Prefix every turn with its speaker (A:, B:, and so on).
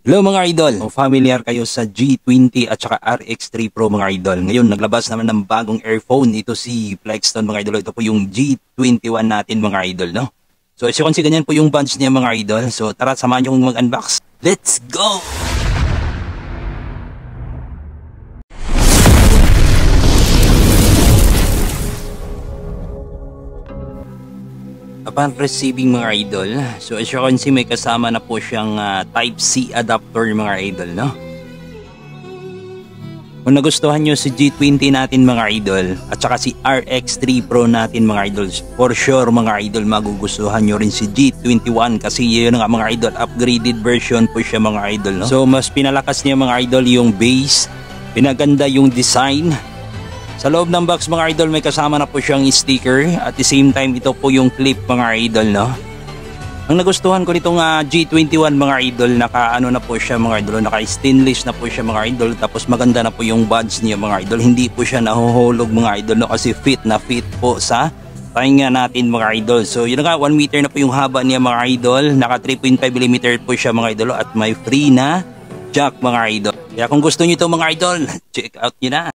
A: Hello mga idol, kung familiar kayo sa G20 at saka RX3 Pro mga idol. Ngayon naglabas naman ng bagong earphone, ito si Flexton mga idol. Ito po yung G21 natin mga idol, no? So as you can see, ganyan po yung bunch niya mga idol. So tara, samahan nyo mag-unbox. Let's go! Upon receiving mga idol, so as you can see, may kasama na po siyang Type-C adapter mga idol, no? Kung nagustuhan nyo si G20 natin mga idol at saka si RX3 Pro natin mga idol, for sure mga idol magugustuhan nyo rin si G21 kasi yun nga mga idol, upgraded version po siya mga idol, no? So mas pinalakas niya mga idol yung base, pinaganda yung design. Sa loob ng box mga idol, may kasama na po siyang sticker. At the same time, ito po yung clip mga idol, no? Ang nagustuhan ko nitong G21 mga idol, naka-ano na po siya mga idol, naka-stainless na po siya mga idol. Tapos maganda na po yung buds niya mga idol. Hindi po siya nahuhulog mga idol, no? Kasi fit na fit po sa pahinga natin mga idol. So yun nga, 1 meter na po yung haba niya mga idol. Naka 3.5mm po siya mga idol. At may free na jack mga idol. Kaya kung gusto niyo ito mga idol, check out nyo na.